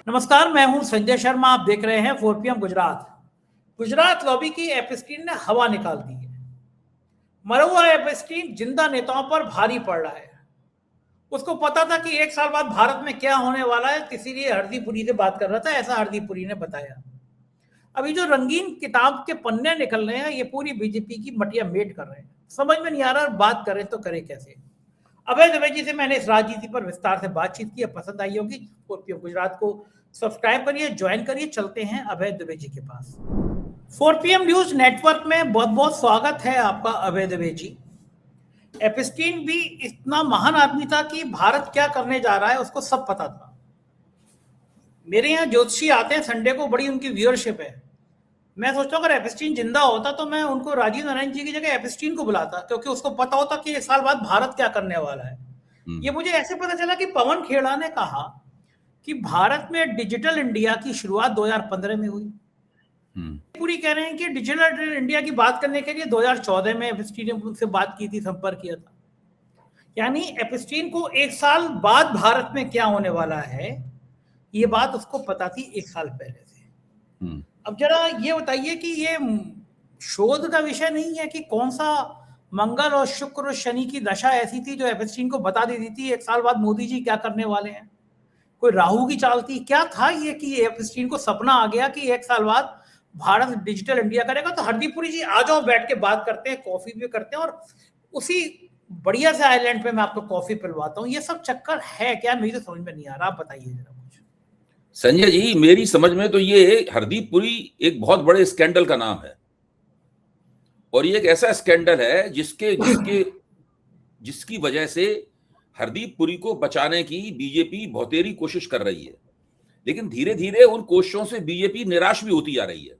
नमस्कार, मैं हूं संजय शर्मा। आप देख रहे हैं 4PM गुजरात। गुजरात लॉबी की एपस्टीन ने हवा निकाल दी है। मरा हुआ एपस्टीन जिंदा नेताओं पर भारी पड़ रहा है। उसको पता था कि एक साल बाद भारत में क्या होने वाला है, इसीलिए हरदीप पुरी से बात कर रहा था, ऐसा हरदीप पुरी ने बताया। अभी जो रंगीन किताब के पन्ने निकल रहे हैं, ये पूरी बीजेपी की मटिया मेट कर रहे हैं। समझ में नहीं आ रहा बात करें तो करें कैसे। अभय दुबे जी से मैंने इस राजनीति पर विस्तार से बातचीत की, पसंद आई होगी। 4PM गुजरात को सब्सक्राइब करिए, ज्वाइन करिए। चलते हैं अभय दुबे जी के पास। 4PM न्यूज नेटवर्क में बहुत बहुत स्वागत है आपका अभय दुबे जी। एपस्टीन भी इतना महान आदमी था कि भारत क्या करने जा रहा है उसको सब पता था। मेरे यहाँ ज्योतिषी आते हैं संडे को, बड़ी उनकी व्यूअरशिप है। मैं सोचता हूँ अगर एपस्टीन जिंदा होता तो मैं उनको राजीव नारायण जी की जगह एपस्टीन को बुलाता, क्योंकि उसको पता होता कि एक साल बाद भारत क्या करने वाला है। ये मुझे ऐसे पता चला कि पवन खेड़ा ने कहा कि भारत में डिजिटल इंडिया की शुरुआत 2015 में हुई। पूरी कह रहे हैं कि डिजिटल इंडिया की बात करने के लिए 2014 में एपस्टीन ने उनसे बात की थी, संपर्क किया था। यानी एपस्टीन को एक साल बाद भारत में क्या होने वाला है ये बात उसको पता थी एक साल पहले से। अब जरा ये बताइए कि ये शोध का विषय नहीं है कि कौन सा मंगल और शुक्र और शनि की दशा ऐसी थी जो एपस्टीन को बता देती थी एक साल बाद मोदी जी क्या करने वाले हैं। कोई राहु की चाल थी क्या? था ये कि एपस्टीन को सपना आ गया कि एक साल बाद भारत डिजिटल इंडिया करेगा। तो हरदीप पुरी जी आ जाओ, बैठ के बात करते हैं, कॉफी भी करते हैं, और उसी बढ़िया से आइलैंड पे मैं आपको कॉफी पिलवाता हूँ। ये सब चक्कर है क्या? मुझे तो समझ में नहीं आ रहा, आप बताइए जरा कुछ। संजय जी, मेरी समझ में तो ये हरदीप पुरी एक बहुत बड़े स्कैंडल का नाम है, और ये एक ऐसा स्कैंडल है जिसकी वजह से हरदीप पुरी को बचाने की बीजेपी बहुतेरी कोशिश कर रही है। लेकिन धीरे धीरे उन कोशिशों से बीजेपी निराश भी होती जा रही है।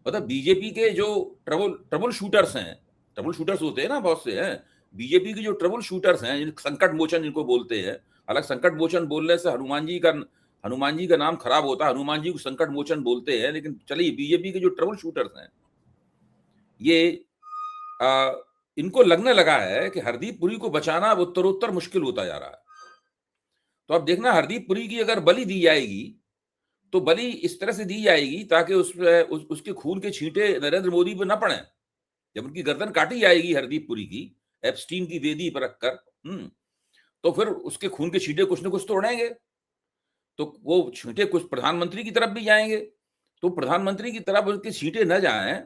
मतलब बीजेपी के जो ट्रबल शूटर्स हैं, ट्रबल शूटर्स होते हैं ना, बहुत से हैं बीजेपी के जो ट्रबल शूटर्स हैं, संकट मोचन जिनको बोलते हैं। हालांकि संकट मोचन बोलने से हनुमान जी का नाम खराब होता है, हनुमान जी को संकट मोचन बोलते हैं। लेकिन चलिए, बीजेपी के जो ट्रबल शूटर्स हैं, ये इनको लगने लगा है कि हरदीप पुरी को बचाना अब उत्तरोत्तर मुश्किल होता जा रहा है। तो अब देखना, हरदीप पुरी की अगर बलि दी जाएगी तो बलि इस तरह से दी जाएगी ताकि उसके खून के छींटे नरेंद्र मोदी पर न पड़े। जब उनकी गर्दन काटी जाएगी हरदीप पुरी की एप्स्टीन की वेदी पर रखकर, तो फिर उसके खून के छींटे कुछ न कुछ तो उड़ेंगे। तो वो छींटे कुछ प्रधानमंत्री की तरफ भी जाएंगे। तो प्रधानमंत्री की तरफ उनके छींटे न जाएं,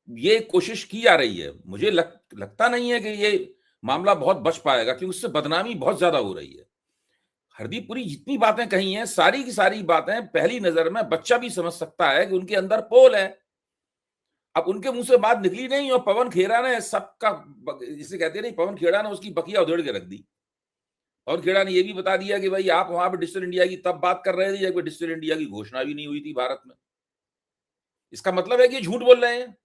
ये कोशिश की जा रही है। मुझे लगता नहीं है कि ये मामला बहुत बच पाएगा, क्योंकि उससे बदनामी बहुत ज्यादा हो रही है। हरदीप पुरी जितनी बातें कही हैं, सारी की सारी बातें पहली नजर में बच्चा भी समझ सकता है कि उनके अंदर पोल है। अब उनके मुंह से बात निकली नहीं, और पवन खेड़ा ने सबका, जिसे कहते नहीं, पवन खेड़ा ने उसकी बकिया उधेड़ के रख दी। पवन खेड़ा ने यह भी बता दिया कि भाई आप वहां पर डिजिटल इंडिया की तब बात कर रहे थे जब डिजिटल इंडिया की घोषणा भी नहीं हुई थी भारत में। इसका मतलब है कि झूठ बोल रहे हैं,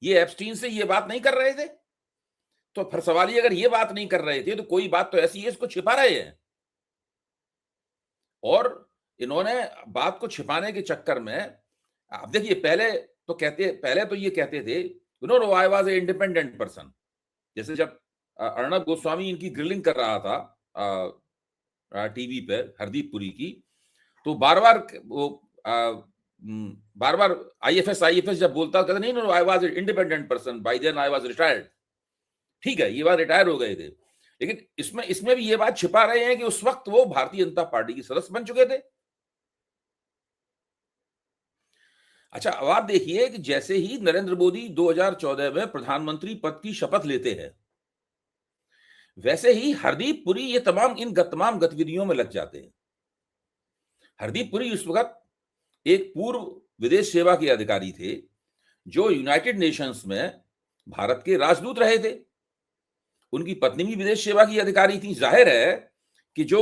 ये एप्स्टीन से ये बात नहीं कर रहे थे। तो फिर सवाल ये, अगर ये बात नहीं कर रहे थे तो कोई बात तो ऐसी है, इसको छिपा रहे हैं। और इन्होंने बात को छिपाने के चक्कर में, आप देखिए, पहले तो ये कहते थे, no I was a independent person. जैसे जब अर्णब गोस्वामी इनकी ग्रिलिंग कर रहा था टीवी पे हरदीप पुरी की, तो बार बार आईएफएस जब बोलता, कहते नहीं, no I was a independent person, by then I was retired. ठीक है, ये बात रिटायर हो गए थे, लेकिन इसमें भी ये बात छिपा रहे हैं कि उस वक्त वो भारतीय जनता पार्टी की सदस्य बन चुके थे। अच्छा, अब आप देखिए कि जैसे ही नरेंद्र मोदी 2014 में प्रधानमंत्री पद की शपथ लेते हैं, वैसे ही हरदीप पुरी ये तमाम गतिविधियों में लग जाते हैं। हरदीप पुरी उस वक्त एक पूर्व विदेश सेवा के अधिकारी थे, जो यूनाइटेड नेशंस में भारत के राजदूत रहे थे। उनकी पत्नी भी विदेश सेवा की अधिकारी थी। जाहिर है कि जो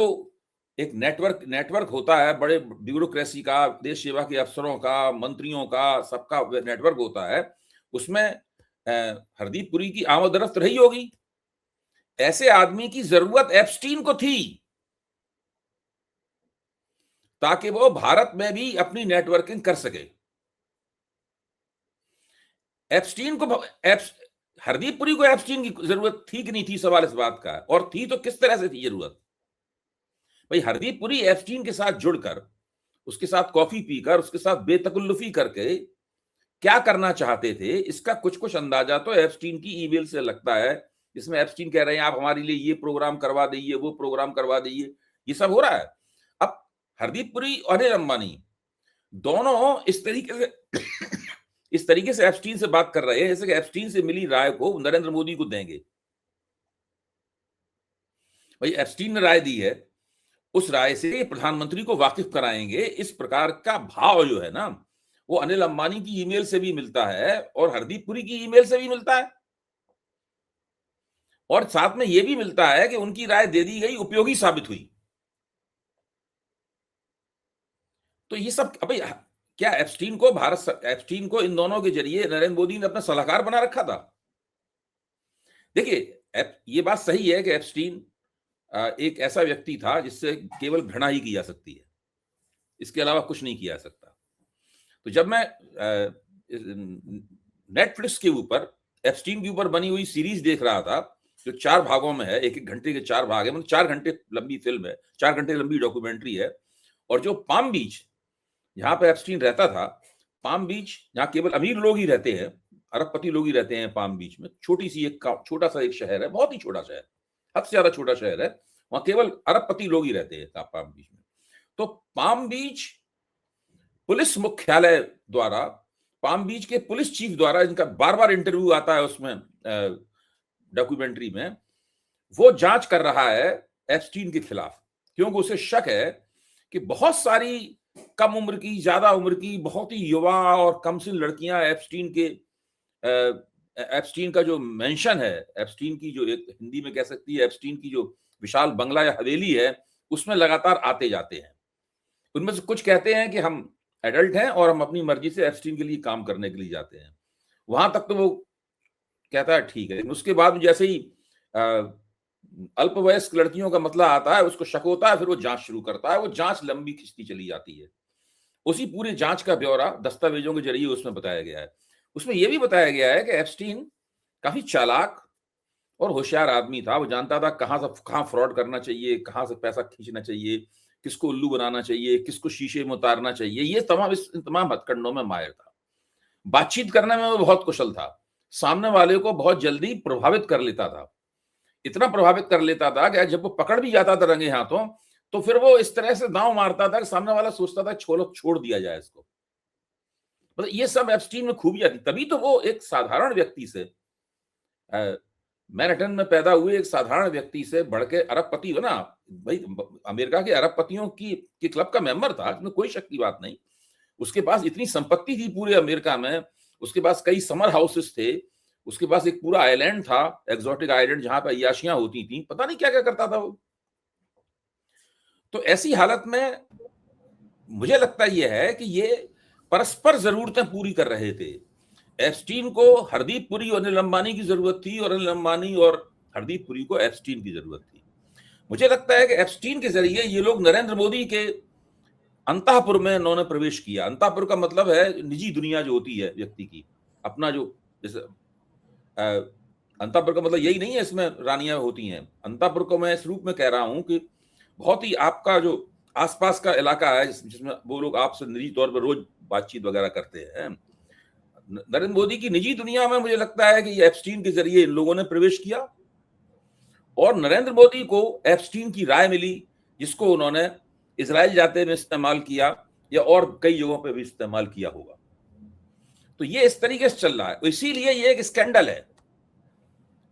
एक नेटवर्क होता है, बड़े ब्यूरोक्रेसी का, देश सेवा के अफसरों का, मंत्रियों का, सबका नेटवर्क होता है, उसमें हरदीप पुरी की आमद-रफ्त रही होगी। ऐसे आदमी की जरूरत एप्स्टीन को थी, ताकि वो भारत में भी अपनी नेटवर्किंग कर सके। हरदीप पुरी को एप्स्टीन की जरूरत थी कि नहीं थी, सवाल इस बात का है। और थी तो किस तरह से थी जरूरत? भाई हरदीप पुरी एप्स्टीन के साथ जुड़कर, उसके साथ कॉफी पीकर, उसके साथ बेतकल्लुफी करके क्या करना चाहते थे, इसका कुछ कुछ अंदाजा तो एप्स्टीन की ईमेल से लगता है, जिसमें एप्स्टीन कह रहे हैं आप हमारे लिए ये प्रोग्राम करवा दीजिए, वो प्रोग्राम करवा दीजिए, ये सब हो रहा है। अब हरदीप पुरी और अनिल अंबानी दोनों इस तरीके से एप्स्टीन से बात कर रहे हैं जैसे कि एप्स्टीन से मिली राय को नरेंद्र मोदी को देंगे। भाई एप्स्टीन ने राय दी है, उस राय से प्रधानमंत्री को वाकिफ कराएंगे, इस प्रकार का भाव जो है ना, वो अनिल अंबानी की ईमेल से भी मिलता है और हरदीप पुरी की ईमेल से भी मिलता है, और साथ में यह भी मिलता है कि उनकी राय दे दी गई उपयोगी साबित हुई। तो ये सब भाई क्या एप्स्टीन को इन दोनों के जरिए नरेंद्र मोदी ने अपना सलाहकार बना रखा था? देखिए ये बात सही है कि एप्स्टीन एक ऐसा व्यक्ति था जिससे केवल घृणा ही की जा सकती है, इसके अलावा कुछ नहीं किया जा सकता। तो जब मैं नेटफ्लिक्स के ऊपर एप्स्टीन के ऊपर बनी हुई सीरीज देख रहा था, जो 4 भागों में है, 1-1 घंटे के 4 भाग है, मतलब 4 घंटे लंबी फिल्म है, 4 घंटे लंबी डॉक्यूमेंट्री है, और जो पाम बीच जहां पे एप्स्टीन रहता था, पाम बीच जहां केवल अमीर लोग ही रहते हैं, अरबपति लोग ही रहते हैं पाम बीच में, छोटा सा एक शहर है, बहुत ही छोटा शहर, हद से ज्यादा छोटा शहर है, वहां केवल अरबपति लोग ही रहते हैं पाम बीच में। तो पाम बीच पुलिस मुख्यालय द्वारा, पाम बीच के पुलिस चीफ द्वारा, जिनका बार बार इंटरव्यू आता है उसमें डॉक्यूमेंट्री में, वो जांच कर रहा है एप्स्टीन के खिलाफ, क्योंकि उसे शक है कि बहुत सारी कम उम्र की, ज्यादा उम्र की, बहुत ही युवा और कमसिन लड़कियां एप्स्टीन का जो मेंशन है, एप्स्टीन की जो एक हिंदी में कह सकती है, एप्स्टीन की जो विशाल बंगला या हवेली है, उसमें लगातार आते जाते हैं। उनमें से कुछ कहते हैं कि हम एडल्ट हैं और हम अपनी मर्जी से एप्स्टीन के लिए काम करने के लिए जाते हैं। वहां तक तो वो कहता है ठीक है, लेकिन उसके बाद जैसे ही अल्पवयस्क लड़कियों का मतला आता है, उसको शक होता है, फिर वो जांच शुरू करता है। वो जांच लंबी खिंचती चली जाती है। उसी पूरी जांच का ब्यौरा दस्तावेजों के जरिए उसमें बताया गया है। उसमें यह भी बताया गया है कि एप्स्टीन काफी चालाक और होशियार आदमी था। वो जानता था कहां फ्रॉड करना चाहिए, कहां से पैसा खींचना चाहिए, किसको उल्लू बनाना चाहिए, किसको शीशे में उतारना चाहिए, ये तमाम हथकंडों में माहिर था। बातचीत करने में वो बहुत कुशल था, सामने वाले को बहुत जल्दी प्रभावित कर लेता था। इतना प्रभावित कर लेता था कि जब वो पकड़ भी जाता था रंगे हाथों, तो फिर वो इस तरह से दांव मारता था कि सामने वाला सोचता था छोड़ दिया जाए इसको। मतलब ये सब एप्स्टीन में खूबियां थी। तभी तो वो एक साधारण व्यक्ति से, मैनहट्टन में पैदा हुए एक साधारण व्यक्ति से बढ़ के अरबपति बना। भाई अमेरिका के अरबपतियों की क्लब का मेंबर था, इसमें कोई शक की बात नहीं। उसके पास इतनी संपत्ति थी पूरे अमेरिका में, उसके पास कई समर हाउसेस थे, उसके पास एक पूरा आइलैंड था, एक्सोटिक आइलैंड, जहां पर अय्याशियां होती थी, पता नहीं क्या क्या करता था वो। तो ऐसी हालत में मुझे लगता यह है कि ये परस्पर जरूरतें पूरी कर रहे थे। एप्स्टीन को हरदीप पुरी और अनिल अंबानी की जरूरत थी, और अनिल अंबानी और हरदीप पुरी को एप्स्टीन की जरूरत थी। मुझे लगता है कि एप्स्टीन के जरिए ये लोग नरेंद्र मोदी के अंतःपुर में इन्होंने प्रवेश किया। अंतःपुर का मतलब है निजी दुनिया जो होती है व्यक्ति की, अपना जो, जैसे अंतःपुर का मतलब यही नहीं है इसमें रानियां होती हैं। अंतःपुर को मैं इस रूप में कह रहा हूं कि बहुत ही आपका जो आसपास का इलाका है, जिसमें वो लोग आपसे निजी तौर पर रोज बातचीत वगैरह करते हैं। नरेंद्र मोदी की निजी दुनिया में मुझे लगता है कि ये एप्स्टीन के जरिए इन लोगों ने प्रवेश किया, और नरेंद्र मोदी को एप्स्टीन की राय मिली, जिसको उन्होंने इजराइल जाते में इस्तेमाल किया, या और कई जगहों पे भी इस्तेमाल किया होगा। तो ये इस तरीके से चल रहा है। इसीलिए ये एक स्कैंडल है,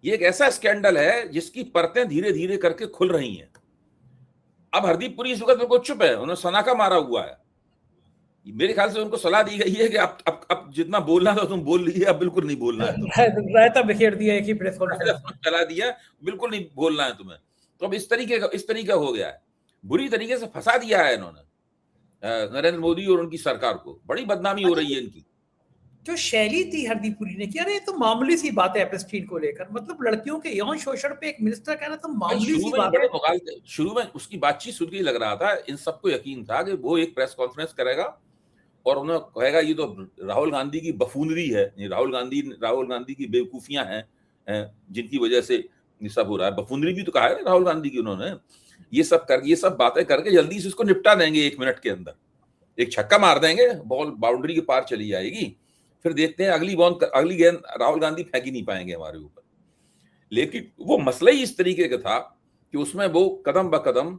ये एक ऐसा स्कैंडल है जिसकी परतें धीरे धीरे करके खुल रही हैं। अब हरदीप पुरी इस वक्त बिल्कुल चुप है, उन्होंने सनाका मारा हुआ है। मेरे ख्याल से उनको सलाह दी गई है कि अब जितना बोलना था तुम बोल लीजिए, अब बिल्कुल नहीं बोलना है। रायता बिखेर दिया एक ही प्रेस कॉन्फ्रेंस चला दिया, बिल्कुल नहीं बोलना है तुम्हें। तो अब इस तरीके हो गया है, बुरी तरीके से फंसा दिया है इन्होंने नरेंद्र मोदी और उनकी सरकार को। बड़ी बदनामी हो रही है इनकी। जो शैली थी हरदीप पुरी ने कि अरे ये तो मामूली सी बात है एप्स्टीन को लेकर, मतलब लड़कियों के यौन शोषण पे एक मिनिस्टर कह रहा था मामूली सी बात है। शुरू में उसकी बातचीत सुन के लग रहा था, इन सबको यकीन था कि वो एक प्रेस कॉन्फ्रेंस करेगा और उन्हें कहेगा ये तो राहुल गांधी की बफूनरी है, राहुल गांधी की बेवकूफियां हैं जिनकी वजह से ये सब हो रहा है। बफूनरी भी तो कहा है ना राहुल गांधी की उन्होंने, ये सब बातें करके जल्दी से उसको निपटा देंगे 1 मिनट के अंदर, एक छक्का मार देंगे, बॉल बाउंड्री के पार चली जाएगी, फिर देखते हैं अगली गेंद राहुल गांधी फेंक ही नहीं पाएंगे हमारे ऊपर। लेकिन वो मसला ही इस तरीके का था कि उसमें वो कदम ब कदम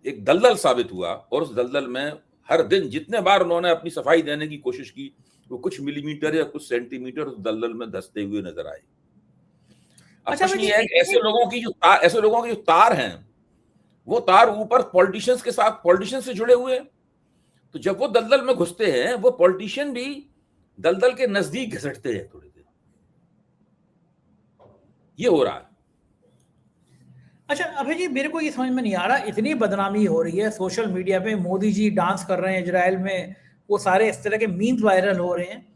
एक दलदल साबित हुआ, और उस दलदल में हर दिन जितने बार उन्होंने अपनी सफाई देने की कोशिश की, वो कुछ मिलीमीटर या कुछ सेंटीमीटर उस दलदल में धंसते हुए नजर आए। अब अच्छा प्रश्न ये है कि ऐसे लोगों की जो तार हैं, वो तार ऊपर पॉलिटिशियन से जुड़े हुए हैं। तो जब वो दलदल में घुसते हैं, वो पॉलिटिशियन भी दलदल के नजदीक घसटते हैं थोड़ी देर। ये हो रहा है। अच्छा अभय जी, मेरे को ये समझ में नहीं आ रहा, इतनी बदनामी हो रही है सोशल मीडिया पे, मोदी जी डांस कर रहे हैं इजराइल में, वो सारे इस तरह के मीम्स वायरल हो रहे हैं,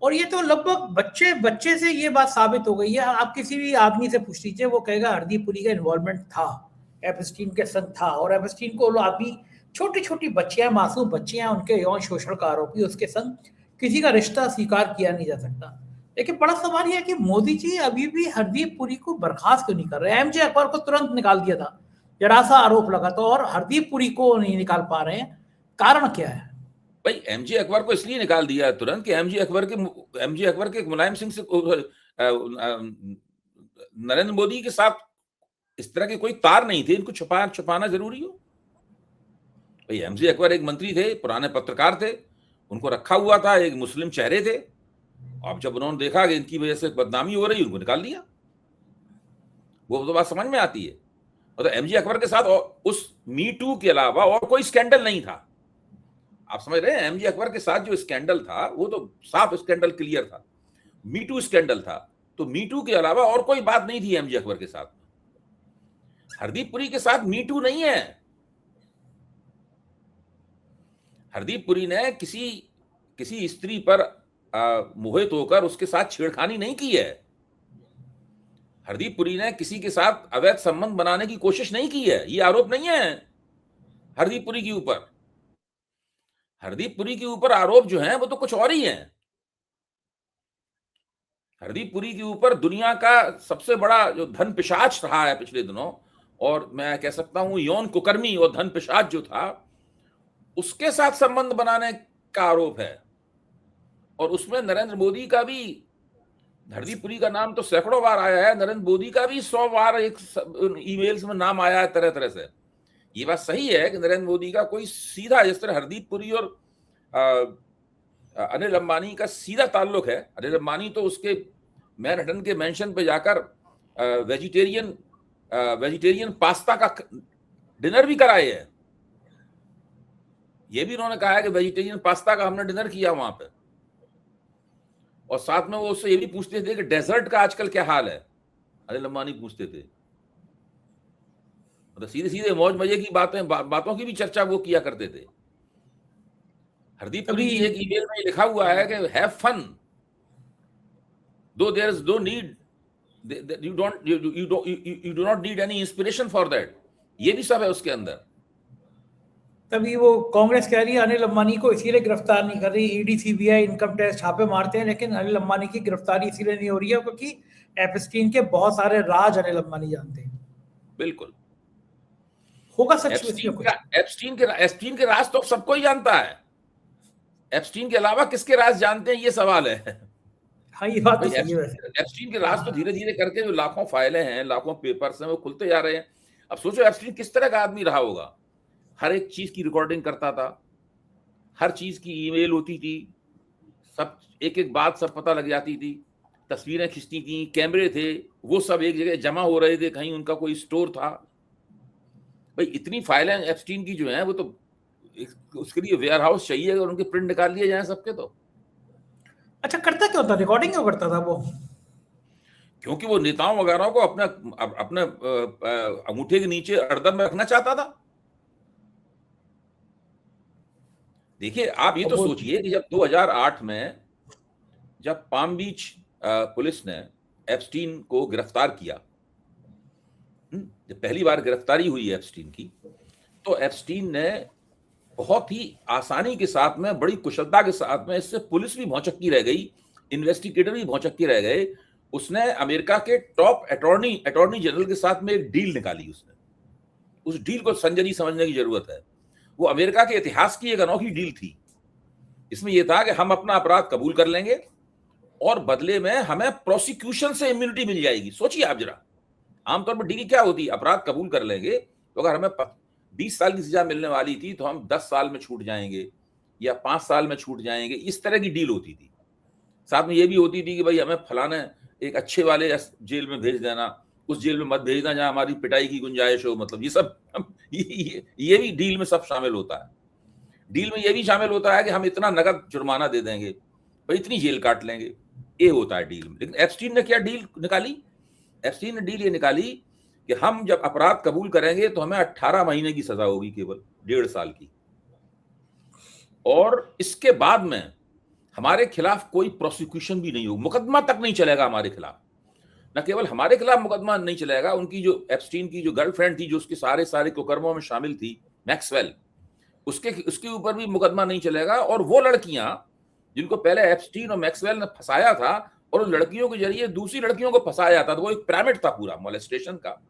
और ये तो लगभग बच्चे से ये बात साबित हो गई है। आप किसी भी आदमी से पूछ लीजिए, वो कहेगा हरदीप पुरी का इन्वॉल्वमेंट था, एपस्टीन के संग था, और एपस्टीन को अभी छोटी छोटी बच्चियां, मासूम बच्चियां, उनके यौन शोषण का आरोपी, उसके संग किसी का रिश्ता स्वीकार किया नहीं जा सकता। लेकिन बड़ा सवाल यह है कि मोदी जी अभी भी हरदीप पुरी को बर्खास्त क्यों नहीं कर रहे हैं? एमजे अकबर को तुरंत निकाल दिया था, जरा सा आरोप लगा तो, और हरदीप पुरी को नहीं निकाल पा रहे हैं, कारण क्या है? भाई एमजे अकबर को इसलिए निकाल दिया तुरंत कि एमजे अकबर के मुलायम सिंह से नरेंद्र मोदी के साथ इस तरह के कोई तार नहीं थे, इनको छुपाना जरूरी हो? भाई एमजे अकबर एक मंत्री थे, पुराने पत्रकार थे, उनको रखा हुआ था, एक मुस्लिम चेहरे थे। अब जब उन्होंने देखा कि इनकी वजह से बदनामी हो रही, उनको निकाल दिया। वो तो बात समझ में आती है। तो एमजे अकबर के साथ उस मी टू के अलावा और कोई स्कैंडल नहीं था। आप समझ रहे हैं, एमजे अकबर के साथ जो स्कैंडल था वो तो साफ स्कैंडल क्लियर था, मी टू स्कैंडल था। तो मी टू के अलावा और कोई बात नहीं थी एमजे अकबर के साथ। हरदीप पुरी के साथ मी टू नहीं है। हरदीप पुरी ने किसी स्त्री पर मोहित होकर उसके साथ छेड़खानी नहीं की है। हरदीप पुरी ने किसी के साथ अवैध संबंध बनाने की कोशिश नहीं की है। ये आरोप नहीं है हरदीप पुरी के ऊपर। हरदीप पुरी के ऊपर आरोप जो हैं वो तो कुछ और ही हैं। हरदीप पुरी के ऊपर दुनिया का सबसे बड़ा जो धन पिशाच रहा है पिछले दिनों, और मैं कह सकता हूं यौन कुकर्मी और धन पिशाच जो था, उसके साथ संबंध बनाने का आरोप है। और उसमें नरेंद्र मोदी का भी, हरदीप पुरी का नाम तो सैकड़ों बार आया है, नरेंद्र मोदी का भी 100 बार एक ईमेल्स में नाम आया है तरह तरह से। ये बात सही है कि नरेंद्र मोदी का कोई सीधा, जिस तरह हरदीप पुरी और अनिल अंबानी का सीधा ताल्लुक है। अनिल अंबानी तो उसके मैनहट्टन के मेंशन पे जाकर वेजिटेरियन पास्ता का डिनर भी कराए है। ये भी उन्होंने कहा है कि वेजिटेरियन पास्ता का हमने डिनर किया वहां पे। और साथ में वो उससे ये भी पूछते थे कि डेजर्ट का आजकल क्या हाल है, अनिल अंबानी पूछते थे। मतलब सीधे सीधे मौज मजे की बातों की भी चर्चा वो किया करते थे। हरदीप पुरी की एक ईमेल में लिखा हुआ है कि have fun, though there is no need, you do not need any inspiration for that. ये भी सब है उसके अंदर। तभी वो कांग्रेस कह रही है अनिल अंबानी को इसीलिए गिरफ्तार नहीं कर रही, ईडी सीबीआई इनकम टैक्स छापे मारते हैं, लेकिन अनिल अंबानी की गिरफ्तारी इसीलिए नहीं हो रही है क्योंकि एपस्टीन के बहुत सारे राज अनिल अंबानी जानते हैं। बिल्कुल होगा सच एप्स्टीन के राज तो सबको ही जानता है। एप्स्टीन के अलावा किसके राज जानते हैं, ये सवाल है। हाँ, ये बात तो सही है। एप्स्टीन के राज तो धीरे धीरे करके जो लाखों फाइलें हैं, लाखों पेपर्स हैं, वो खुलते जा रहे हैं। अब सोचो एप्स्टीन किस तरह का आदमी रहा होगा। हर एक चीज की रिकॉर्डिंग करता था, हर चीज की ईमेल होती थी, सब एक एक बात सब पता लग जाती थी, तस्वीरें खींचती थी, कैमरे थे, वो सब एक जगह जमा हो रहे थे, कहीं उनका कोई स्टोर था। भाई इतनी फाइलें एप्स्टीन की जो हैं वो तो उसके लिए वेयर हाउस चाहिए और उनके प्रिंट निकाल लिए जाएं सबके। तो अच्छा, करता क्यों था, रिकॉर्डिंग क्यों करता था वो? क्योंकि वो नेताओं वगैरह को अपने अंगूठे के नीचे अड़दम में रखना चाहता था। देखिए आप ये तो सोचिए कि जब 2008 में जब पाम बीच पुलिस ने एप्स्टीन को गिरफ्तार किया, जब पहली बार गिरफ्तारी हुई एप्स्टीन की, तो एप्स्टीन ने बहुत ही आसानी के साथ में, बड़ी कुशलता के साथ में, इससे पुलिस भी भौचक्की रह गई, इन्वेस्टिगेटर भी भौचक्की रह गए। उसने अमेरिका के टॉप अटॉर्नी जनरल के साथ में एक डील निकाली। उसने उस डील को संजय जी समझने की जरूरत है। वो अमेरिका के इतिहास की एक अनोखी डील थी। इसमें यह था कि हम अपना अपराध कबूल कर लेंगे और बदले में हमें प्रोसिक्यूशन से इम्यूनिटी मिल जाएगी। सोचिए आप जरा, आमतौर पर डील क्या होती है? अपराध कबूल कर लेंगे तो अगर हमें 20 साल की सजा मिलने वाली थी तो हम 10 साल में छूट जाएंगे या 5 साल में छूट जाएंगे। इस तरह की डील होती थी। साथ में यह भी होती थी कि भाई हमें फलाने एक अच्छे वाले जेल में भेज देना, उस जेल में मत भेजना जहां हमारी पिटाई की गुंजाइश हो। मतलब ये सब ये भी डील में सब शामिल होता है। डील में यह भी शामिल होता है कि हम इतना नगद जुर्माना दे देंगे, भाई इतनी जेल काट लेंगे। ये होता है डील में। लेकिन एप्स्टीन ने क्या डील निकाली? एप्स्टीन ने डील ये निकाली कि हम जब अपराध कबूल करेंगे तो हमें 18 महीने की सजा होगी, केवल 1.5 साल की, और इसके बाद में हमारे खिलाफ कोई प्रोसिक्यूशन भी नहीं होगा, मुकदमा तक नहीं चलेगा हमारे खिलाफ। न केवल हमारे खिलाफ मुकदमा नहीं चलेगा, उनकी जो एप्स्टीन की जो गर्लफ्रेंड थी, जो उसके सारे कुकर्मों में शामिल थी, मैक्सवेल, उसके ऊपर भी मुकदमा नहीं चलेगा। और वो लड़कियां जिनको पहले एप्स्टीन और मैक्सवेल ने फंसाया था और उन लड़कियों के जरिए दूसरी लड़कियों को फंसाया जाता था, वो एक पिरामिड था पूरा मोलेस्टेशन का।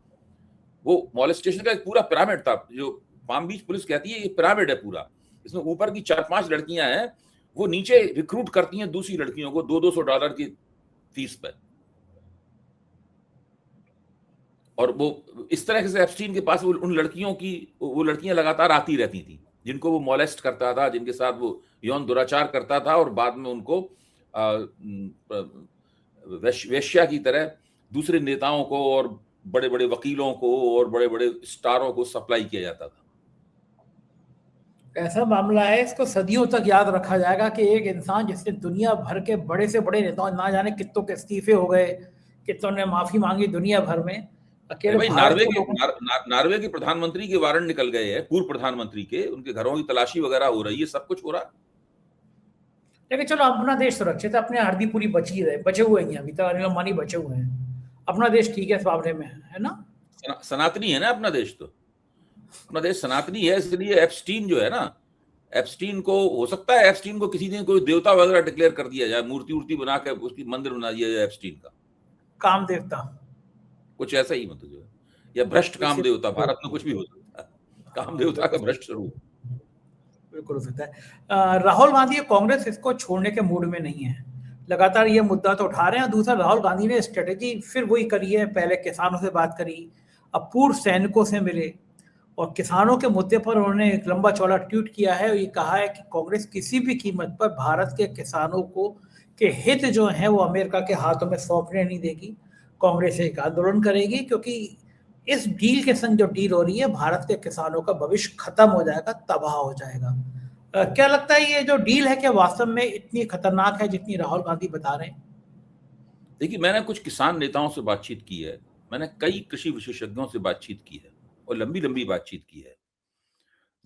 वो मोलेस्टेशन का एक पूरा पिरामिड था, जो पाम बीच पुलिस कहती है ये पिरामिड है पूरा। इसमें ऊपर की 4-5 लड़कियां हैं, वो नीचे रिक्रूट करती हैं दूसरी लड़कियों को $200 की फीस पर। और वो इस तरह से एप्स्टीन के पास उन लड़कियों की वो लड़कियां लगातार आती रहती थी जिनको वो मोलेस्ट करता था, जिनके साथ वो यौन दुराचार करता था, और बाद में उनको वेश्या की तरह दूसरे नेताओं को और बड़े बड़े वकीलों को और बड़े बड़े स्टारों को सप्लाई किया जाता था। ऐसा मामला है, इसको सदियों तक याद रखा जाएगा कि एक इंसान जिसने दुनिया भर के बड़े से बड़े नेताओं, ना जाने कितनों के इस्तीफे हो गए, कितनों ने माफी मांगी दुनिया भर में, अकेले भाई भारत के लोगों नार्वे के प्रधानमंत्री के वारंट निकल गए हैं, पूर्व प्रधानमंत्री के, उनके घरों की तलाशी वगैरह हो रही है, सब कुछ हो रहा। लेकिन चलो अपना देश सुरक्षित है, अपने हरदी पूरी बची रहे, बचे हुए हैं अभी तक, अनिल अंबानी बचे हुए हैं, अपना देश ठीक है इस मामले में, है ना? सनातनी है ना अपना देश, तो अपना देश सनातनी है। इसलिए एप्स्टीन जो है ना, एप्स्टीन को हो सकता है एप्स्टीन को किसी दिन कोई देवता वगैरह डिक्लेयर कर दिया जाए, मूर्ति बना के उसकी मंदिर बना दिया जाए एप्स्टीन का, काम देवता कुछ ऐसा ही, मतलब जो है, या भ्रष्ट काम देवता। भारत में कुछ भी हो सकता है, काम देवता का भ्रष्ट स्वरूप। बिल्कुल हो सकता है। राहुल गांधी कांग्रेस इसको छोड़ने के मूड में नहीं है, लगातार ये मुद्दा तो उठा रहे हैं। दूसरा, राहुल गांधी ने स्ट्रेटेजी फिर वही करी है, पहले किसानों से बात करी, अब पूर्व सैनिकों से मिले, और किसानों के मुद्दे पर उन्होंने एक लंबा चौड़ा ट्वीट किया है और ये कहा है कि कांग्रेस किसी भी कीमत पर भारत के किसानों को के हित जो हैं वो अमेरिका के हाथों में सौंपने नहीं देगी। कांग्रेस एक आंदोलन करेगी, क्योंकि इस डील के संग जो डील हो रही है, भारत के किसानों का भविष्य खत्म हो जाएगा, तबाह हो जाएगा। क्या लगता है ये जो डील है क्या वास्तव में इतनी खतरनाक है जितनी राहुल गांधी बता रहे हैं? देखिए, मैंने कुछ किसान नेताओं से बातचीत की है, मैंने कई कृषि विशेषज्ञों से बातचीत की है और लंबी बातचीत की है।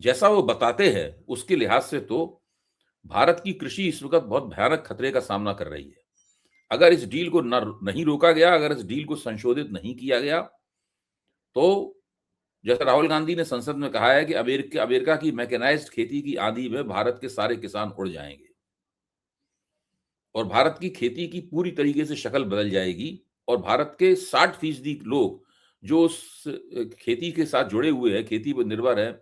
जैसा वो बताते हैं उसके लिहाज से तो भारत की कृषि इस वक्त बहुत भयानक खतरे का सामना कर रही है। अगर इस डील को नहीं रोका गया, अगर इस डील को संशोधित नहीं किया गया, तो जैसा राहुल गांधी ने संसद में कहा है कि अमेरिका की मैकेनाइज्ड खेती की आंधी में भारत के सारे किसान उड़ जाएंगे और भारत की खेती की पूरी तरीके से शक्ल बदल जाएगी, और भारत के 60% लोग जो उस खेती के साथ जुड़े हुए हैं, खेती पर निर्भर है,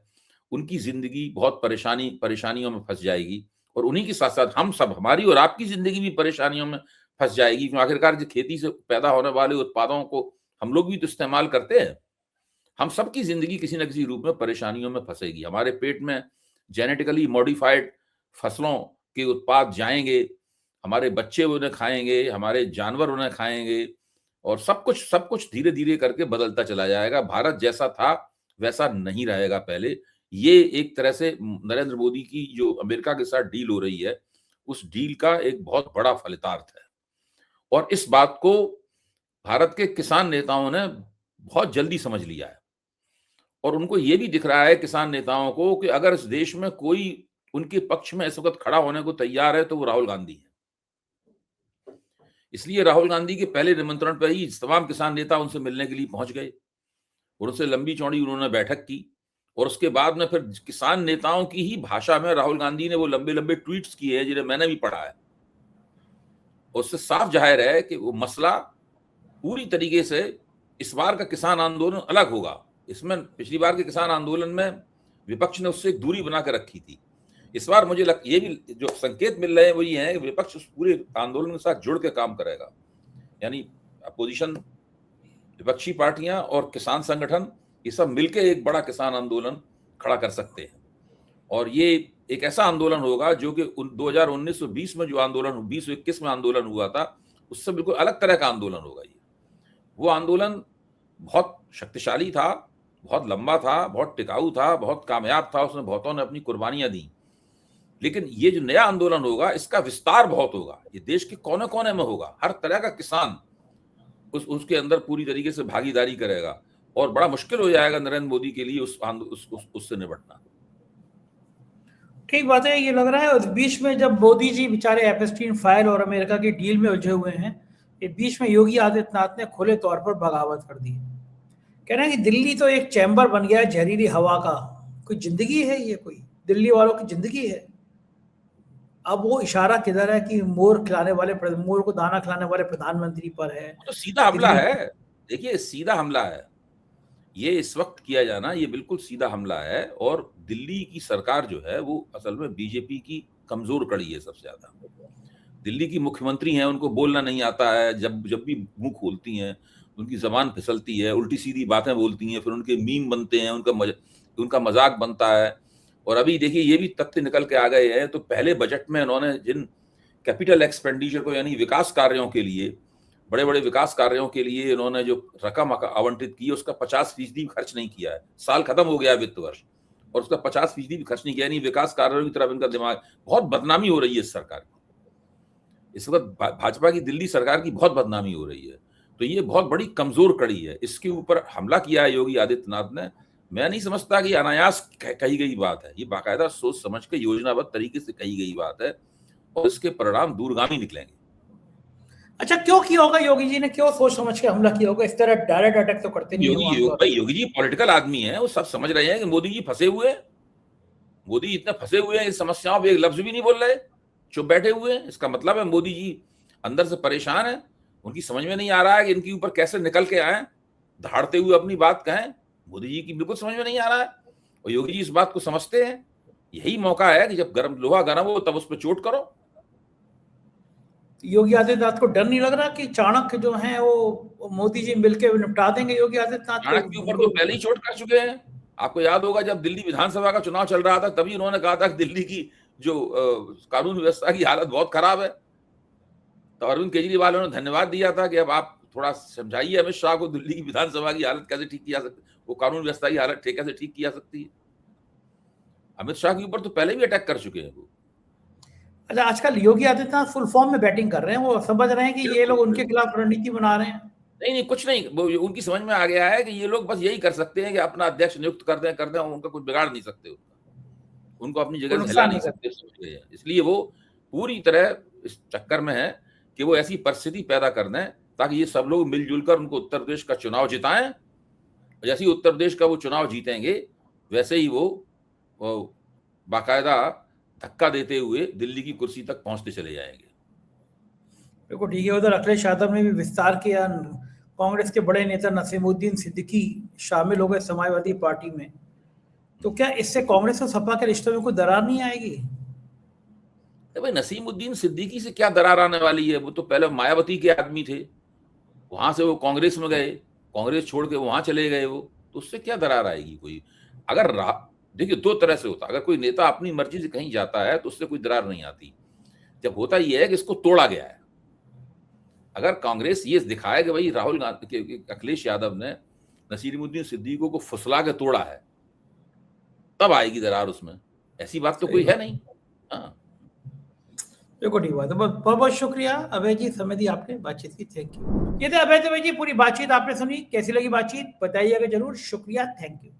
उनकी जिंदगी बहुत परेशानियों में फंस जाएगी, और उन्हीं के साथ साथ हम सब, हमारी और आपकी जिंदगी भी परेशानियों में फंस जाएगी। क्योंकि आखिरकार जो खेती से पैदा होने वाले उत्पादों को हम लोग भी तो इस्तेमाल करते हैं। हम सबकी जिंदगी किसी न किसी रूप में परेशानियों में फंसेगी। हमारे पेट में जेनेटिकली मॉडिफाइड फसलों के उत्पाद जाएंगे, हमारे बच्चे उन्हें खाएंगे, हमारे जानवर उन्हें खाएंगे, और सब कुछ धीरे धीरे करके बदलता चला जाएगा। भारत जैसा था वैसा नहीं रहेगा पहले। ये एक तरह से नरेंद्र मोदी की जो अमेरिका के साथ डील हो रही है, उस डील का एक बहुत बड़ा फलितार्थ है, और इस बात को भारत के किसान नेताओं ने बहुत जल्दी समझ लिया है। और उनको ये भी दिख रहा है, किसान नेताओं को, कि अगर इस देश में कोई उनके पक्ष में इस वक्त खड़ा होने को तैयार है तो वो राहुल गांधी है। इसलिए राहुल गांधी के पहले निमंत्रण पर ही तमाम किसान नेता उनसे मिलने के लिए पहुंच गए और उनसे लंबी चौड़ी उन्होंने बैठक की, और उसके बाद में फिर किसान नेताओं की ही भाषा में राहुल गांधी ने वो लंबे ट्वीट्स किए हैं जिन्हें मैंने भी पढ़ा है। उससे साफ जाहिर है कि वो मसला पूरी तरीके से इस बार का किसान आंदोलन अलग होगा। इसमें पिछली बार के किसान आंदोलन में विपक्ष ने उससे एक दूरी बना कर रखी थी। इस बार मुझे ये भी जो संकेत मिल रहे हैं वो ये है कि विपक्ष उस पूरे आंदोलन के साथ जुड़ के काम करेगा, यानी अपोजिशन, विपक्षी पार्टियां और किसान संगठन, ये सब मिलकर एक बड़ा किसान आंदोलन खड़ा कर सकते हैं। और ये एक ऐसा आंदोलन होगा जो कि 2019-20 में जो आंदोलन 20-21 में आंदोलन हुआ था उससे बिल्कुल अलग तरह का आंदोलन होगा। ये वो आंदोलन बहुत शक्तिशाली था, बहुत लंबा था, बहुत टिकाऊ था, बहुत कामयाब था, उसमें बहुतों ने अपनी कुर्बानियां दी। लेकिन ये जो नया आंदोलन होगा इसका विस्तार बहुत होगा, ये देश के कोने कोने में होगा, हर तरह का किसान उसके अंदर पूरी तरीके से भागीदारी करेगा और बड़ा मुश्किल हो जाएगा नरेंद्र मोदी के लिए उससे निपटना। ठीक बात है, ये लग रहा है। उस बीच में जब मोदी जी बेचारे एपस्टीन फाइल और अमेरिका की डील में उलझे हुए हैं, ये बीच में योगी आदित्यनाथ ने खुले तौर पर बगावत कर दी। कह रहे हैं कि दिल्ली तो एक चैम्बर बन गया है जहरीली हवा का, कोई जिंदगी है ये, कोई दिल्ली वालों की जिंदगी है। अब वो इशारा किधर है कि मोर को दाना खिलाने वाले प्रधानमंत्री पर है। तो सीधा हमला है, देखिए सीधा हमला है ये, इस वक्त किया जाना ये बिल्कुल सीधा हमला है। और दिल्ली की सरकार जो है वो असल में बीजेपी की कमजोर कड़ी है सबसे ज्यादा। दिल्ली की मुख्यमंत्री हैं, उनको बोलना नहीं आता है, जब भी मुंह खोलती हैं उनकी जबान फिसलती है, उल्टी सीधी बातें बोलती हैं, फिर उनके मीम बनते हैं, उनका मजाक बनता है। और अभी देखिए ये भी तथ्य निकल के आ गए हैं, तो पहले बजट में उन्होंने जिन कैपिटल एक्सपेंडिचर को यानी विकास कार्यों के लिए, बड़े बड़े विकास कार्यों के लिए इन्होंने जो रकम आवंटित की उसका 50% भी खर्च नहीं किया है। साल खत्म हो गया वित्त वर्ष और उसका 50% भी खर्च नहीं किया, यानी विकास कार्यों की तरफ इनका दिमाग, बहुत बदनामी हो रही है इस सरकार की। इस वक्त भाजपा की दिल्ली सरकार की बहुत बदनामी हो रही है। तो ये बहुत बड़ी कमजोर कड़ी है, इसके ऊपर हमला किया है योगी आदित्यनाथ ने। मैं नहीं समझता कि अनायास कही गई बात है, ये बाकायदा सोच समझ के योजनाबद्ध तरीके से कही गई बात है और इसके परिणाम दूरगामी निकलेंगे। अच्छा, क्यों किया होगा योगी जी ने, क्यों सोच समझ के हमला किया होगा? इस तरह डायरेक्ट अटैक तो करते नहीं। योगी जी पॉलिटिकल आदमी है, वो सब समझ रहे हैं कि मोदी जी फंसे हुए हैं, मोदी इतने फंसे हुए हैं इस समस्याओं पे एक लफ्ज भी नहीं बोल रहे, चुप बैठे हुए हैं। इसका मतलब है मोदी जी अंदर से परेशान है, उनकी समझ में नहीं आ रहा है कि इनके ऊपर कैसे निकल के आए, धाड़ते हुए अपनी बात कहें। मोदी जी की बिल्कुल समझ में नहीं आ रहा है और योगी जी इस बात को समझते हैं। यही मौका है कि जब लोहा गर्म हो तब उस पर चोट करो। योगी आदित्यनाथ को डर नहीं लग रहा कि चाणक्य जो हैं वो मोदी जी मिलकर निपटा देंगे योगी आदित्यनाथ? चाणक्य के ऊपर तो पहले ही चोट कर चुके हैं। आपको याद होगा जब दिल्ली विधानसभा का चुनाव चल रहा था तभी उन्होंने कहा था कि दिल्ली की जो कानून व्यवस्था की हालत बहुत खराब है। तो अरविंद केजरीवाल ने धन्यवाद दिया था कि अब आप थोड़ा समझाइए अमित शाह को, दिल्ली की विधानसभा की हालत कैसे ठीक की जा सकती, वो कानून व्यवस्था की हालत कैसे ठीक की जा सकती है। अमित शाह के ऊपर तो पहले भी अटैक कर चुके हैं वो। अच्छा, आजकल योगी आदित्यनाथ फुल फॉर्म में बैटिंग कर रहे हैं, वो समझ रहे हैं कि ये लोग उनके खिलाफ रणनीति बना रहे हैं। नहीं, कुछ नहीं, वो उनकी समझ में आ गया है कि ये लोग बस यही कर सकते हैं कि अपना अध्यक्ष नियुक्त कर दें, उनका कुछ बिगाड़ नहीं सकते, उनको अपनी जगह से हिला नहीं सकते। इसलिए वो पूरी तरह इस चक्कर में है कि वो ऐसी परिस्थिति पैदा कर दें ताकि ये सब लोग मिलजुल कर उनको उत्तर प्रदेश का चुनाव जिताएं। जैसे ही उत्तर प्रदेश का वो चुनाव जीतेंगे वैसे ही वो बाकायदा धक्का देते हुए दिल्ली की कुर्सी तक पहुंचते चले जाएंगे। बिल्कुल ठीक है। उधर अखिलेश यादव ने भी विस्तार किया, कांग्रेस के बड़े नेता नसीमुद्दीन सिद्दीकी शामिल हो गए समाजवादी पार्टी में। तो क्या इससे कांग्रेस और सपा के रिश्तों में कोई दरार नहीं आएगी? भाई नसीमुद्दीन सिद्दीकी से क्या दरार आने वाली है? वो तो पहले मायावती के आदमी थे, वहां से वो कांग्रेस में गए, कांग्रेस छोड़ के वहां चले गए वो, तो उससे क्या दरार आएगी कोई? अगर देखिए दो तरह से होता, अगर कोई नेता अपनी मर्जी से कहीं जाता है तो उससे कोई दरार नहीं आती। जब होता यह है कि इसको तोड़ा गया है, अगर कांग्रेस ये दिखाए कि भाई राहुल गांधी, अखिलेश यादव ने नसीमुद्दीन सिद्दीकी को फुसला के तोड़ा है, तब आएगी दरार उसमें। ऐसी बात तो कोई है नहीं। हाँ, देखो ठीक बात है। बहुत बहुत शुक्रिया अभय जी, समय दी आपने बातचीत की, थैंक यू। ये थे अभय जी, पूरी बातचीत आपने सुनी, कैसी लगी बातचीत बताइएगा जरूर। शुक्रिया, थैंक यू।